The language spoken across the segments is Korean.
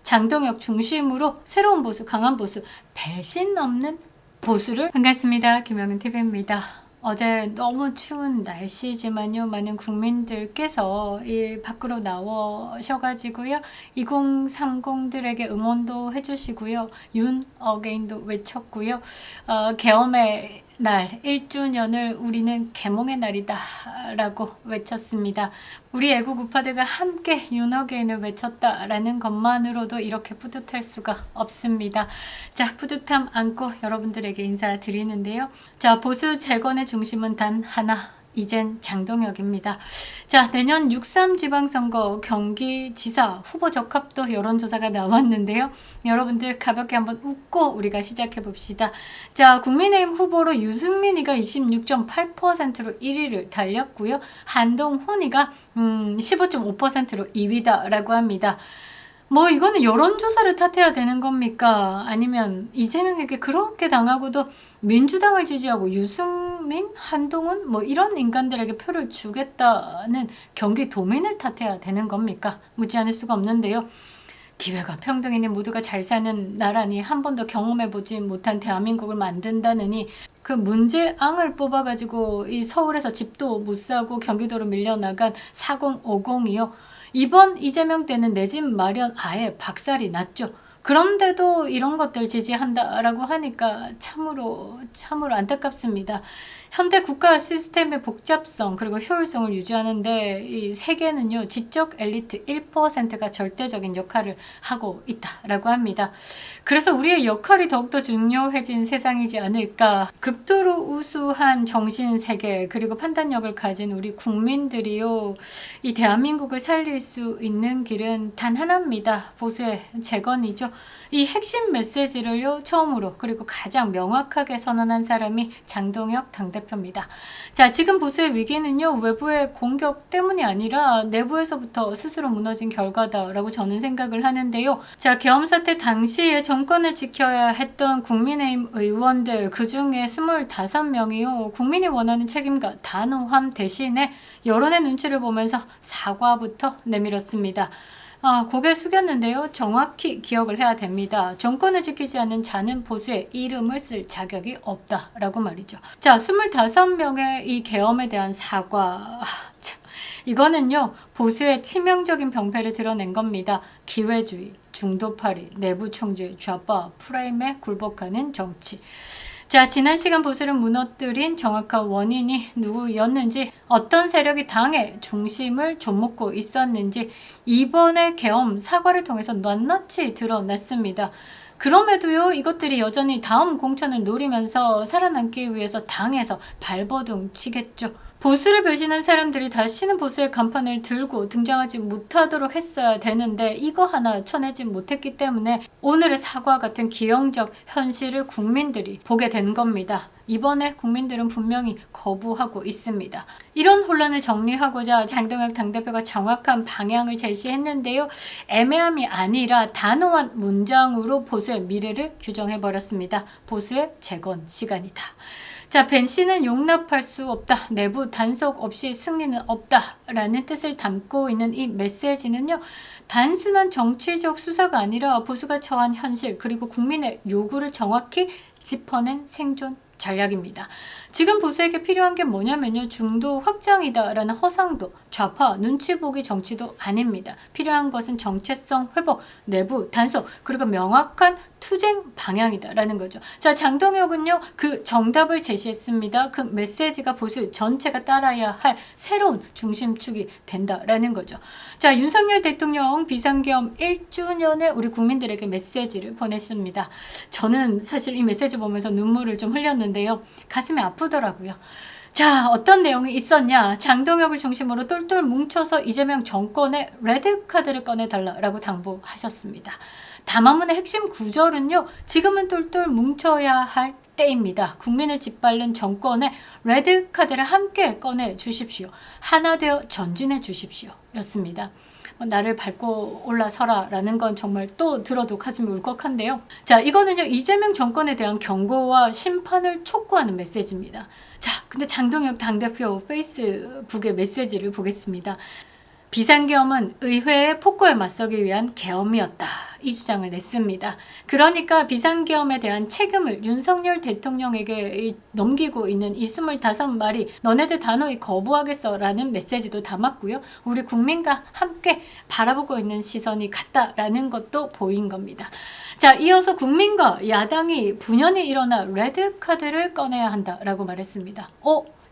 장동혁 중심으로 새로운 보수, 강한 보수, 배신 없는 보수를. 반갑습니다. 김영은TV입니다. 어제 너무 추운 날씨지만요, 많은 국민들께서 이 밖으로 나오셔가지고요, 2030들에게 응원도 해주시고요, 윤 어게인도 외쳤고요, 계엄의 날 1주년을 우리는 계몽의 날이다 라고 외쳤습니다. 우리 애국 우파들과 함께 윤 어게인을 외쳤다라는 것만으로도 이렇게 뿌듯할 수가 없습니다. 자, 뿌듯함 안고 여러분들에게 인사드리는데요. 자, 보수 재건의 중심은 단 하나, 이젠 장동혁입니다. 자, 내년 6.3 지방선거 경기지사 후보 적합도 여론조사가 나왔는데요. 여러분들 가볍게 한번 웃고 우리가 시작해 봅시다. 자, 국민의힘 후보로 유승민이가 26.8%로 1위를 달렸고요. 한동훈이가 15.5%로 2위다라고 합니다. 뭐 이거는 여론조사를 탓해야 되는 겁니까? 아니면 이재명에게 그렇게 당하고도 민주당을 지지하고 유승민, 한동훈 뭐 이런 인간들에게 표를 주겠다는 경기도민을 탓해야 되는 겁니까? 묻지 않을 수가 없는데요. 기회가 평등이니 모두가 잘 사는 나라니 한 번도 경험해보지 못한 대한민국을 만든다느니 그 문제앙을 뽑아가지고 이 서울에서 집도 못 사고 경기도로 밀려나간 4050이요. 이번 이재명 때는 내 집 마련 아예 박살이 났죠. 그런데도 이런 것들 지지한다라고 하니까 참으로 안타깝습니다. 현대 국가 시스템의 복잡성 그리고 효율성을 유지하는데 이 세계는요, 지적 엘리트 1%가 절대적인 역할을 하고 있다라고 합니다. 그래서 우리의 역할이 더욱더 중요해진 세상이지 않을까. 극도로 우수한 정신세계 그리고 판단력을 가진 우리 국민들이요, 이 대한민국을 살릴 수 있는 길은 단 하나입니다. 보수의 재건이죠. 이 핵심 메시지를요, 처음으로 그리고 가장 명확하게 선언한 사람이 장동혁 당대표입니다. 자, 지금 보수의 위기는요, 외부의 공격 때문이 아니라 내부에서부터 스스로 무너진 결과다라고 저는 생각을 하는데요. 자, 계엄 사태 당시에 정권을 지켜야 했던 국민의힘 의원들 그 중에 25명이요, 국민이 원하는 책임과 단호함 대신에 여론의 눈치를 보면서 사과부터 내밀었습니다. 고개 숙였는데요. 정확히 기억을 해야 됩니다. 정권을 지키지 않는 자는 보수의 이름을 쓸 자격이 없다라고 말이죠. 자, 25명의 이 계엄에 대한 사과. 이거는요, 보수의 치명적인 병폐를 드러낸 겁니다. 기회주의, 중도파리, 내부총질, 좌파, 프레임에 굴복하는 정치. 자, 지난 시간 보수를 무너뜨린 정확한 원인이 누구였는지, 어떤 세력이 당의 중심을 좀먹고 있었는지 이번의 계엄 사과를 통해서 낱낱이 드러났습니다. 그럼에도요, 이것들이 여전히 다음 공천을 노리면서 살아남기 위해서 당에서 발버둥 치겠죠. 보수를 배신한 사람들이 다시는 보수의 간판을 들고 등장하지 못하도록 했어야 되는데 이거 하나 쳐내지 못했기 때문에 오늘의 사과 같은 기형적 현실을 국민들이 보게 된 겁니다. 이번에 국민들은 분명히 거부하고 있습니다. 이런 혼란을 정리하고자 장동혁 당대표가 정확한 방향을 제시했는데요. 애매함이 아니라 단호한 문장으로 보수의 미래를 규정해버렸습니다. 보수의 재건 시간이다. 자, 벤씨는 용납할 수 없다. 내부 단속 없이 승리는 없다. 라는 뜻을 담고 있는 이 메시지는요, 단순한 정치적 수사가 아니라 보수가 처한 현실 그리고 국민의 요구를 정확히 짚어낸 생존 전략입니다. 지금 보수에게 필요한 게 뭐냐면요, 중도 확장이다 라는 허상도, 좌파 눈치 보기 정치도 아닙니다. 필요한 것은 정체성 회복, 내부 단속, 그리고 명확한 투쟁 방향이다 라는 거죠. 자, 장동혁은요, 그 정답을 제시했습니다. 그 메시지가 보수 전체가 따라야 할 새로운 중심축이 된다라는 거죠. 자, 윤석열 대통령 비상계엄 1주년에 우리 국민들에게 메시지를 보냈습니다. 저는 사실 이 메시지 보면서 눈물을 좀 흘렸는데요, 가슴이 아프더라고요. 자, 어떤 내용이 있었냐. 장동혁을 중심으로 똘똘 뭉쳐서 이재명 정권의 레드카드를 꺼내달라고 당부하셨습니다. 담화문의 핵심 구절은요, 지금은 똘똘 뭉쳐야 할 때입니다. 국민을 짓밟는 정권의 레드카드를 함께 꺼내 주십시오. 하나 되어 전진해 주십시오. 였습니다. 나를 밟고 올라서라 라는 건 정말 또 들어도 가슴이 울컥한데요. 자, 이거는요, 이재명 정권에 대한 경고와 심판을 촉구하는 메시지입니다. 자, 근데 장동혁 당대표 페이스북의 메시지를 보겠습니다. 비상계엄은 의회의 폭거에 맞서기 위한 계엄이었다. 이 주장을 냈습니다. 그러니까 비상계엄에 대한 책임을 윤석열 대통령에게 넘기고 있는 이 25말이 너네들 단호히 거부하겠어 라는 메시지도 담았고요. 우리 국민과 함께 바라보고 있는 시선이 같다라는 것도 보인 겁니다. 자, 이어서 국민과 야당이 분연히 일어나 레드카드를 꺼내야 한다라고 말했습니다.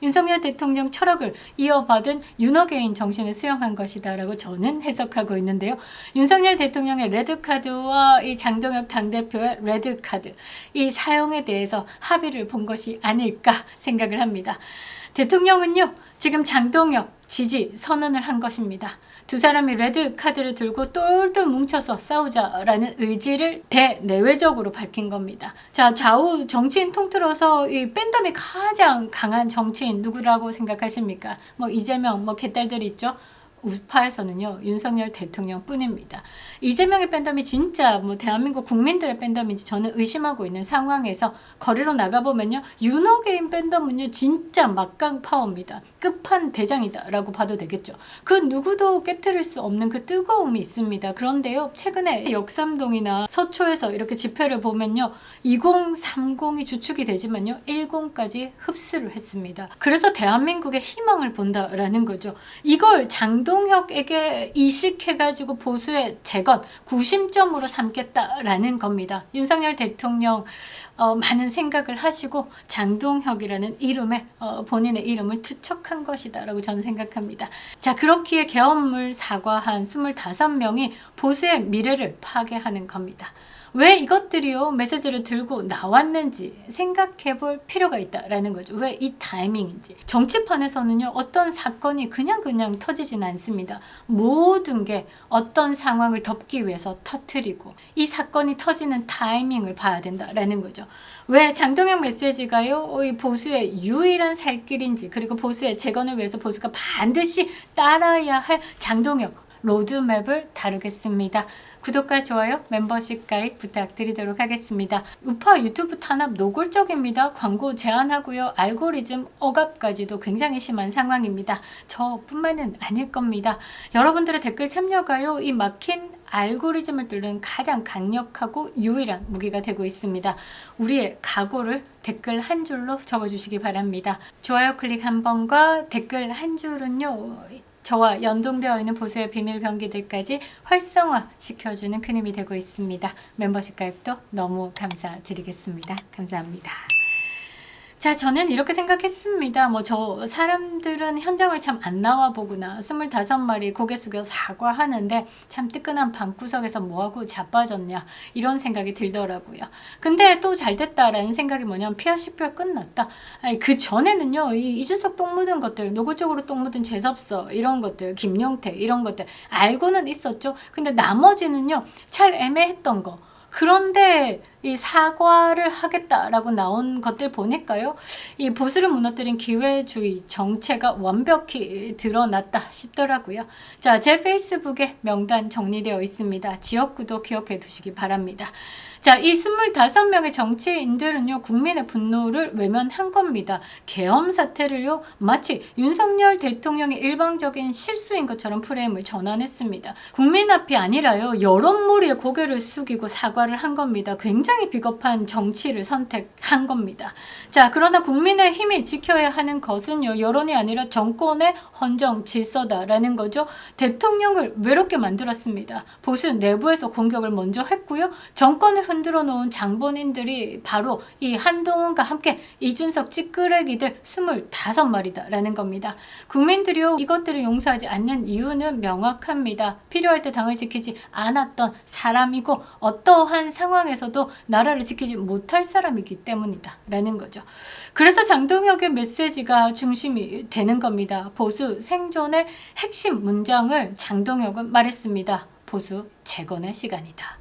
윤석열 대통령 철학을 이어받은 윤어게인 정신을 수용한 것이다 라고 저는 해석하고 있는데요. 윤석열 대통령의 레드카드와 이 장동혁 당대표의 레드카드, 이 사용에 대해서 합의를 본 것이 아닐까 생각을 합니다. 대통령은요, 지금 장동혁 지지 선언을 한 것입니다. 두 사람이 레드카드를 들고 똘똘 뭉쳐서 싸우자라는 의지를 대내외적으로 밝힌 겁니다. 자, 좌우 정치인 통틀어서 이 팬덤이 가장 강한 정치인 누구라고 생각하십니까? 이재명, 개딸들이 있죠? 우파에서는요, 윤석열 대통령 뿐입니다. 이재명의 팬덤이 진짜 대한민국 국민들의 팬덤인지 저는 의심하고 있는 상황에서 거리로 나가보면요, 윤어게인 팬덤은요, 진짜 막강 파워입니다. 끝판 대장이다 라고 봐도 되겠죠. 그 누구도 깨트릴 수 없는 그 뜨거움이 있습니다. 그런데요, 최근에 역삼동이나 서초에서 이렇게 집회를 보면요, 2030이 주축이 되지만요, 10까지 흡수를 했습니다. 그래서 대한민국의 희망을 본다라는 거죠. 이걸 장동혁에게 이식해가지고 보수의 재건, 구심점으로 삼겠다라는 겁니다. 윤석열 대통령 많은 생각을 하시고 장동혁이라는 이름에 본인의 이름을 투척한 것이다 라고 저는 생각합니다. 자, 그렇기에 계엄을 사과한 25명이 보수의 미래를 파괴하는 겁니다. 왜 이것들이요 메시지를 들고 나왔는지 생각해 볼 필요가 있다라는 거죠. 왜 이 타이밍인지. 정치판에서는요, 어떤 사건이 그냥 터지진 않습니다. 모든 게 어떤 상황을 덮기 위해서 터트리고 이 사건이 터지는 타이밍을 봐야 된다라는 거죠. 왜 장동혁 메시지가요, 이 보수의 유일한 살 길인지, 그리고 보수의 재건을 위해서 보수가 반드시 따라야 할 장동혁 로드맵을 다루겠습니다. 구독과 좋아요, 멤버십 가입 부탁드리도록 하겠습니다. 우파 유튜브 탄압 노골적입니다. 광고 제한하고요. 알고리즘 억압까지도 굉장히 심한 상황입니다. 저뿐만은 아닐 겁니다. 여러분들의 댓글 참여가요, 이 막힌 알고리즘을 뚫는 가장 강력하고 유일한 무기가 되고 있습니다. 우리의 각오를 댓글 한 줄로 적어주시기 바랍니다. 좋아요 클릭 한 번과 댓글 한 줄은요, 저와 연동되어 있는 보수의 비밀 병기들까지 활성화 시켜주는 큰 힘이 되고 있습니다. 멤버십 가입도 너무 감사드리겠습니다. 감사합니다. 자, 저는 이렇게 생각했습니다. 저 사람들은 현장을 참 안 나와 보구나. 25마리 고개 숙여 사과하는데 참 뜨끈한 방구석에서 뭐하고 자빠졌냐, 이런 생각이 들더라고요. 근데 또 잘됐다라는 생각이 뭐냐면 피아 10별 끝났다. 그 전에는요, 이준석 똥 묻은 것들, 노골적으로 똥 묻은 재섭서 이런 것들, 김용태 이런 것들 알고는 있었죠. 근데 나머지는요, 잘 애매했던 거. 그런데 이 사과를 하겠다라고 나온 것들 보니까요, 이 보수를 무너뜨린 기회주의 정체가 완벽히 드러났다 싶더라고요. 자, 제 페이스북에 명단 정리되어 있습니다. 지역구도 기억해 두시기 바랍니다. 자, 이 25명의 정치인들은요, 국민의 분노를 외면한 겁니다. 계엄 사태를요, 마치 윤석열 대통령의 일방적인 실수인 것처럼 프레임을 전환했습니다. 국민 앞이 아니라요, 여론몰이에 고개를 숙이고 사과를 한 겁니다. 굉장히 비겁한 정치를 선택한 겁니다. 자, 그러나 국민의 힘이 지켜야 하는 것은요, 여론이 아니라 정권의 헌정 질서다라는 거죠. 대통령을 외롭게 만들었습니다. 보수 내부에서 공격을 먼저 했고요, 정권을 흔들어 놓은 장본인들이 바로 이 한동훈과 함께 이준석 찌끄레기들 25마리다라는 겁니다. 국민들이요, 이것들을 용서하지 않는 이유는 명확합니다. 필요할 때 당을 지키지 않았던 사람이고 어떠한 상황에서도 나라를 지키지 못할 사람이기 때문이다 라는 거죠. 그래서 장동혁의 메시지가 중심이 되는 겁니다. 보수 생존의 핵심 문장을 장동혁은 말했습니다. 보수 재건의 시간이다.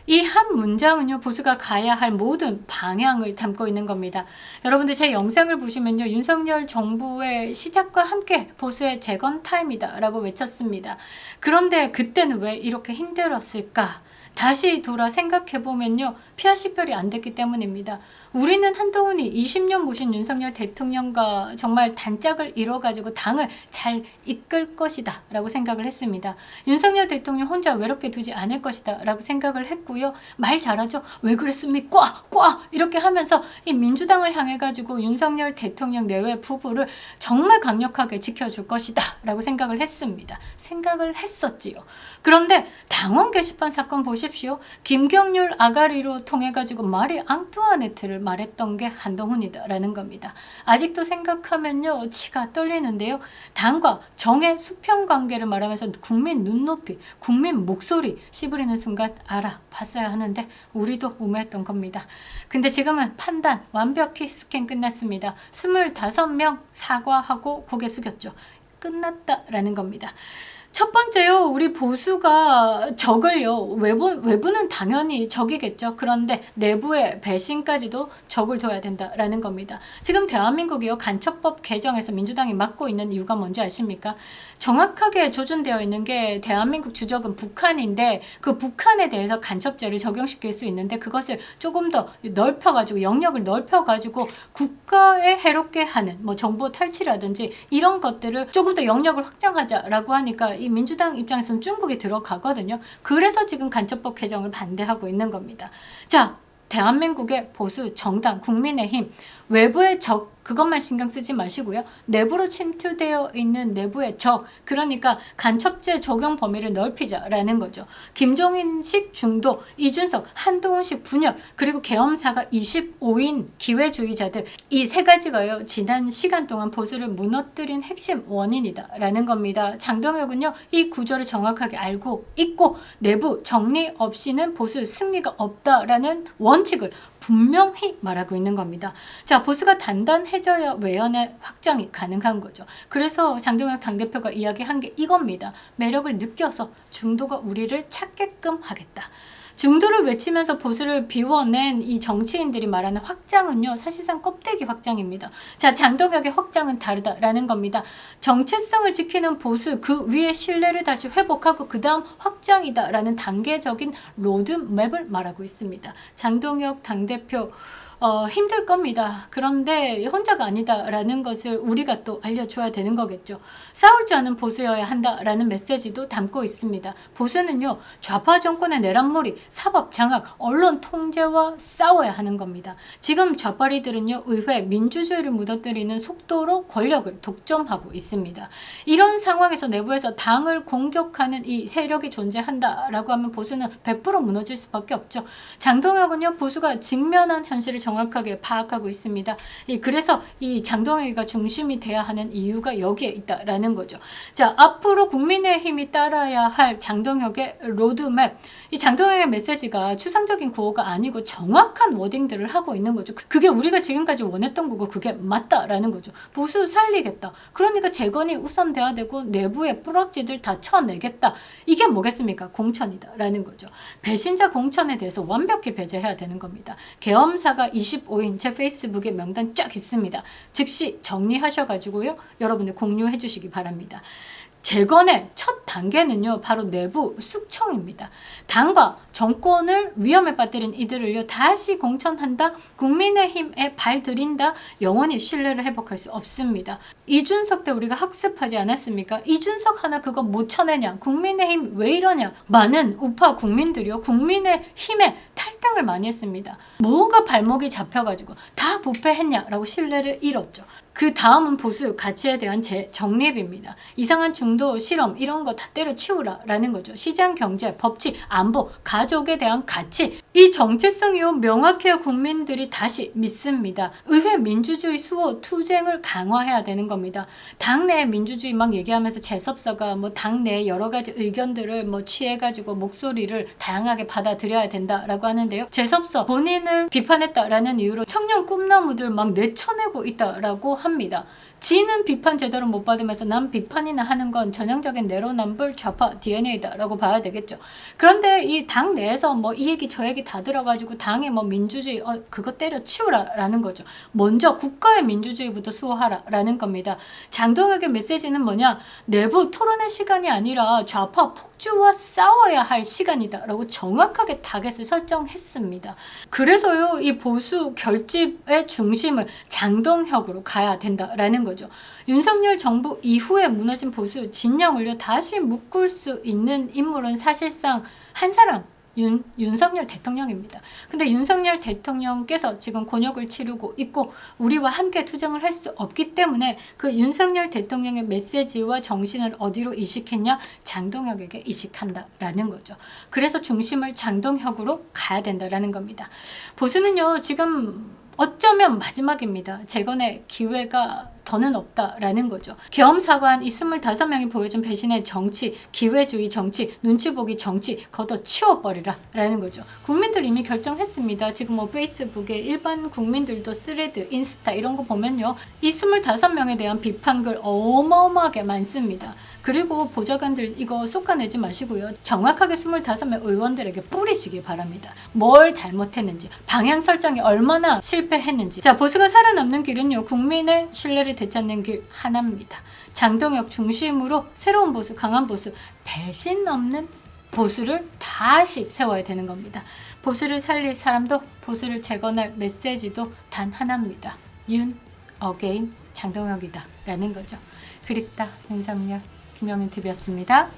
이 한 문장은요, 보수가 가야 할 모든 방향을 담고 있는 겁니다. 여러분들 제 영상을 보시면요, 윤석열 정부의 시작과 함께 보수의 재건 타임이다 라고 외쳤습니다. 그런데 그때는 왜 이렇게 힘들었을까? 다시 돌아 생각해보면요, 피아 10별이 안 됐기 때문입니다. 우리는 한동훈이 20년 모신 윤석열 대통령과 정말 단짝을 이뤄가지고 당을 잘 이끌 것이다 라고 생각을 했습니다. 윤석열 대통령 혼자 외롭게 두지 않을 것이다 라고 생각을 했고요. 말 잘하죠. 왜 그랬습니까? 꽉 이렇게 하면서 이 민주당을 향해 가지고 윤석열 대통령 내외 부부를 정말 강력하게 지켜줄 것이다 라고 생각을 했습니다. 생각을 했었지요. 그런데 당원 게시판 사건 보십시오. 김경률 아가리로 통해 가지고 마리 앙뚜아네트를 말했던 게 한동훈이다라는 겁니다. 아직도 생각하면요 치가 떨리는데요. 당과 정의 수평 관계를 말하면서 국민 눈높이, 국민 목소리 씹으리는 순간 알아봤어야 하는데 우리도 우매했던 겁니다. 근데 지금은 판단 완벽히 스캔 끝났습니다. 25명 사과하고 고개 숙였죠. 끝났다라는 겁니다. 첫 번째요, 우리 보수가 적을요, 외부는 당연히 적이겠죠. 그런데 내부의 배신까지도 적을 둬야 된다라는 겁니다. 지금 대한민국이요, 간첩법 개정에서 민주당이 맡고 있는 이유가 뭔지 아십니까? 정확하게 조준되어 있는 게 대한민국 주적은 북한인데 그 북한에 대해서 간첩죄를 적용시킬 수 있는데 그것을 조금 더 넓혀가지고 영역을 넓혀가지고 국가에 해롭게 하는 뭐 정보 탈취라든지 이런 것들을 조금 더 영역을 확장하자라고 하니까 이 민주당 입장에서는 중국이 들어가거든요. 그래서 지금 간첩법 개정을 반대하고 있는 겁니다. 자, 대한민국의 보수 정당 국민의힘 외부의 적 그것만 신경 쓰지 마시고요. 내부로 침투되어 있는 내부의 적, 그러니까 간첩죄 적용 범위를 넓히자라는 거죠. 김종인식 중도, 이준석, 한동훈식 분열, 그리고 계엄사가 25인 기회주의자들 이 세 가지가요. 지난 시간 동안 보수를 무너뜨린 핵심 원인이다라는 겁니다. 장동혁은요. 이 구조를 정확하게 알고 있고 내부 정리 없이는 보수 승리가 없다라는 원칙을 분명히 말하고 있는 겁니다. 자, 보수가 단단해져야 외연의 확장이 가능한 거죠. 그래서 장동혁 당대표가 이야기한 게 이겁니다. 매력을 느껴서 중도가 우리를 찾게끔 하겠다. 중도를 외치면서 보수를 비워낸 이 정치인들이 말하는 확장은요. 사실상 껍데기 확장입니다. 자, 장동혁의 확장은 다르다라는 겁니다. 정체성을 지키는 보수 그 위에 신뢰를 다시 회복하고 그 다음 확장이다라는 단계적인 로드맵을 말하고 있습니다. 장동혁 당대표 힘들 겁니다. 그런데 혼자가 아니다라는 것을 우리가 또 알려줘야 되는 거겠죠. 싸울 줄 아는 보수여야 한다라는 메시지도 담고 있습니다. 보수는요. 좌파 정권의 내란몰이, 사법 장악, 언론 통제와 싸워야 하는 겁니다. 지금 좌파리들은요. 의회, 민주주의를 무너뜨리는 속도로 권력을 독점하고 있습니다. 이런 상황에서 내부에서 당을 공격하는 이 세력이 존재한다라고 하면 보수는 100% 무너질 수밖에 없죠. 장동혁은요. 보수가 직면한 현실을 정확하게 파악하고 있습니다. 그래서 이 장동혁이가 중심이 돼야 하는 이유가 여기에 있다라는 거죠. 자, 앞으로 국민의힘이 따라야 할 장동혁의 로드맵. 이 장동혁의 메시지가 추상적인 구호가 아니고 정확한 워딩들을 하고 있는 거죠. 그게 우리가 지금까지 원했던 거고 그게 맞다라는 거죠. 보수 살리겠다. 그러니까 재건이 우선돼야 되고 내부의 뿌락지들 다 쳐내겠다. 이게 뭐겠습니까? 공천이다라는 거죠. 배신자 공천에 대해서 완벽히 배제해야 되는 겁니다. 계엄사가 25인 제 페이스북에 명단 쫙 있습니다. 즉시 정리하셔가지고요. 여러분들 공유해 주시기 바랍니다. 재건의 첫 단계는요. 바로 내부 숙청입니다. 당과 정권을 위험에 빠뜨린 이들을요. 다시 공천한다. 국민의힘에 발들인다. 영원히 신뢰를 회복할 수 없습니다. 이준석 때 우리가 학습하지 않았습니까? 이준석 하나 그거 못 쳐내냐. 국민의힘 왜 이러냐. 많은 우파 국민들이요. 국민의힘에 탈당을 많이 했습니다. 뭐가 발목이 잡혀가지고 다 부패했냐라고 신뢰를 잃었죠. 그 다음은 보수 가치에 대한 재정립입니다. 이상한 중도, 실험 이런 거 다 때려치우라 라는 거죠. 시장 경제, 법치, 안보, 가족에 대한 가치 이 정체성이요 명확해야 국민들이 다시 믿습니다. 의회 민주주의 수호 투쟁을 강화해야 되는 겁니다. 당내 민주주의 막 얘기하면서 재섭서가 뭐 당내 여러 가지 의견들을 뭐 취해가지고 목소리를 다양하게 받아들여야 된다라고 하는데요. 재섭서 본인을 비판했다라는 이유로 청년 꿈나무들 막 내쳐내고 있다라고 합니다. 지는 비판 제대로 못 받으면서 남 비판이나 하는 건 전형적인 내로남불 좌파 DNA다라고 봐야 되겠죠. 그런데 이 당 내에서 뭐 이 얘기 저 얘기 다 들어가지고 당의 뭐 민주주의 그거 때려치우라라는 거죠. 먼저 국가의 민주주의부터 수호하라라는 겁니다. 장동혁의 메시지는 뭐냐? 내부 토론의 시간이 아니라 좌파 폭 폭주와 싸워야 할 시간이다라고 정확하게 타겟을 설정했습니다. 그래서요, 이 보수 결집의 중심을 장동혁으로 가야 된다라는 거죠. 윤석열 정부 이후에 무너진 보수 진영을요 다시 묶을 수 있는 인물은 사실상 한 사람, 윤석열 대통령입니다. 근데 윤석열 대통령께서 지금 곤욕을 치르고 있고 우리와 함께 투쟁을 할 수 없기 때문에 그 윤석열 대통령의 메시지와 정신을 어디로 이식했냐? 장동혁에게 이식한다라는 거죠. 그래서 중심을 장동혁으로 가야 된다라는 겁니다. 보수는요 지금 어쩌면 마지막입니다. 재건의 기회가 더는 없다라는 거죠. 겸사관 이 25명이 보여준 배신의 정치, 기회주의 정치, 눈치 보기 정치 걷어치워버리라 라는 거죠. 국민들 이미 결정했습니다. 지금 뭐 페이스북에 일반 국민들도 스레드, 인스타 이런 거 보면요. 이 25명에 대한 비판글 어마어마하게 많습니다. 그리고 보좌관들 이거 쏟아내지 마시고요. 정확하게 25명 의원들에게 뿌리시기 바랍니다. 뭘 잘못했는지, 방향 설정이 얼마나 실패했는지. 자, 보수가 살아남는 길은요. 국민의 신뢰를 되찾는 길 하나입니다. 장동혁 중심으로 새로운 보수, 강한 보수, 배신 없는 보수를 다시 세워야 되는 겁니다. 보수를 살릴 사람도 보수를 재건할 메시지도 단 하나입니다. 윤, 어게인, 장동혁이다 라는 거죠. 그립다 윤석열, 김영은 TV였습니다.